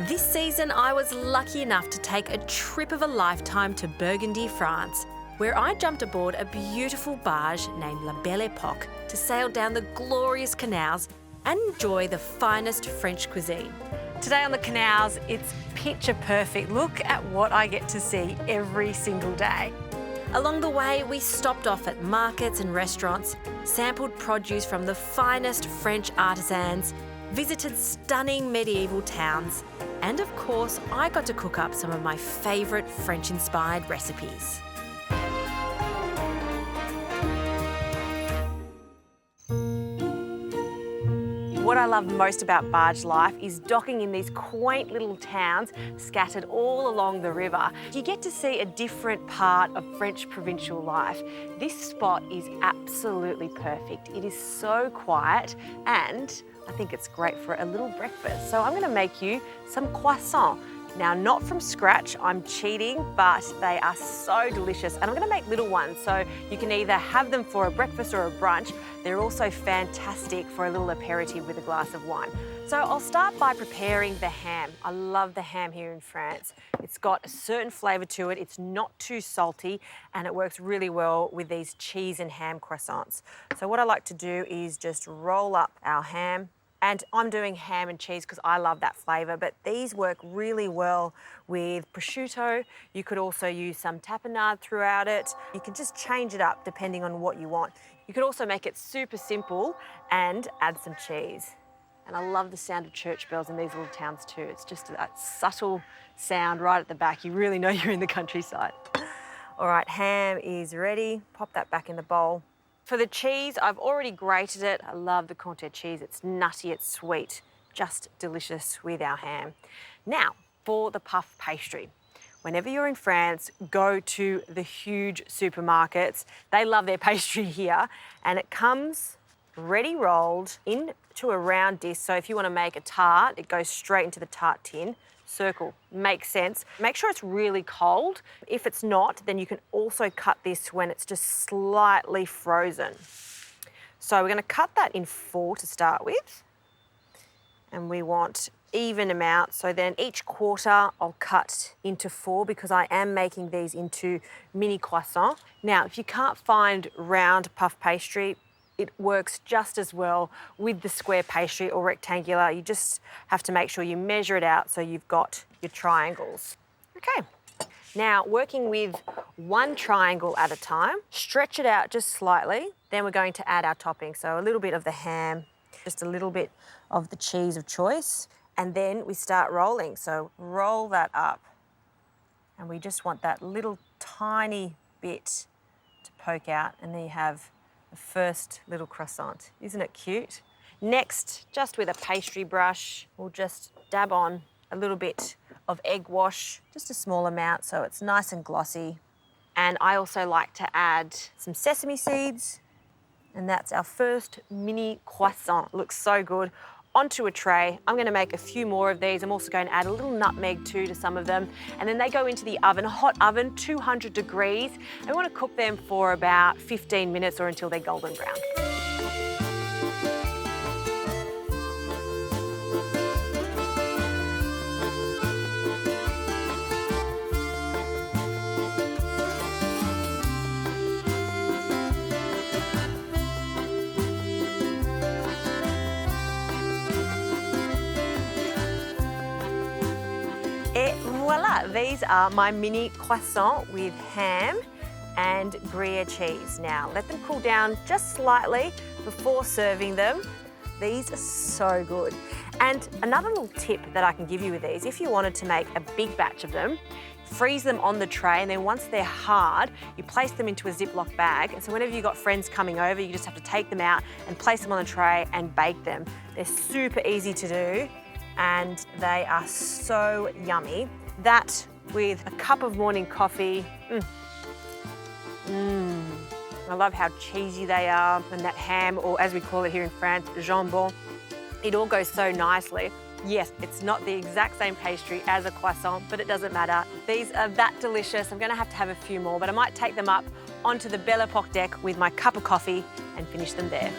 This season, I was lucky enough to take a trip of a lifetime to Burgundy, France, where I jumped aboard a beautiful barge named La Belle Époque to sail down the glorious canals and enjoy the finest French cuisine. Today on the canals, it's picture perfect. Look at what I get to see every single day. Along the way, we stopped off at markets and restaurants, sampled produce from the finest French artisans, visited stunning medieval towns, and of course, I got to cook up some of my favourite French-inspired recipes. What I love most about barge life is docking in these quaint little towns scattered all along the river. You get to see a different part of French provincial life. This spot is absolutely perfect. It is so quiet and I think it's great for a little breakfast. So I'm going to make you some croissants. Now, not from scratch, I'm cheating, but they are so delicious. And I'm going to make little ones, so you can either have them for a breakfast or a brunch. They're also fantastic for a little aperitif with a glass of wine. So I'll start by preparing the ham. I love the ham here in France. It's got a certain flavour to it. It's not too salty, and it works really well with these cheese and ham croissants. So what I like to do is just roll up our ham. And I'm doing ham and cheese because I love that flavour, but these work really well with prosciutto. You could also use some tapenade throughout it. You can just change it up depending on what you want. You could also make it super simple and add some cheese. And I love the sound of church bells in these little towns too. It's just that subtle sound right at the back. You really know you're in the countryside. All right, ham is ready. Pop that back in the bowl. For the cheese, I've already grated it. I love the comté cheese. It's nutty, it's sweet, just delicious with our ham. Now, for the puff pastry. Whenever you're in France, go to the huge supermarkets. They love their pastry here, and it comes ready rolled into a round disc. So if you want to make a tart, it goes straight into the tart tin. Circle, makes sense. Make sure it's really cold. If it's not, then you can also cut this when it's just slightly frozen. So we're going to cut that in 4 to start with. And we want even amount. So then each quarter I'll cut into 4 because I am making these into mini croissants. Now, if you can't find round puff pastry, it works just as well with the square pastry or rectangular. You just have to make sure you measure it out so you've got your triangles. Okay, now working with one triangle at a time, stretch it out just slightly. Then we're going to add our topping. So a little bit of the ham, just a little bit of the cheese of choice, and then we start rolling. So roll that up. And we just want that little tiny bit to poke out, and then you have the first little croissant. Isn't it cute? Next, just with a pastry brush, we'll just dab on a little bit of egg wash, just a small amount so it's nice and glossy. And I also like to add some sesame seeds, and that's our first mini croissant. It looks so good. Onto a tray. I'm going to make a few more of these. I'm also going to add a little nutmeg too to some of them. And then they go into the oven, a hot oven, 200 degrees. And we want to cook them for about 15 minutes or until they're golden brown. Et voila, these are my mini croissants with ham and Gruyere cheese. Now, let them cool down just slightly before serving them. These are so good. And another little tip that I can give you with these, if you wanted to make a big batch of them, freeze them on the tray, and then once they're hard, you place them into a Ziploc bag. And so whenever you've got friends coming over, you just have to take them out and place them on the tray and bake them. They're super easy to do, and they are so yummy. That with a cup of morning coffee, I love how cheesy they are, and that ham, or as we call it here in France, jambon, it all goes so nicely. Yes, it's not the exact same pastry as a croissant, but it doesn't matter. These are that delicious. I'm going to have a few more, but I might take them up onto the Belle Époque deck with my cup of coffee and finish them there.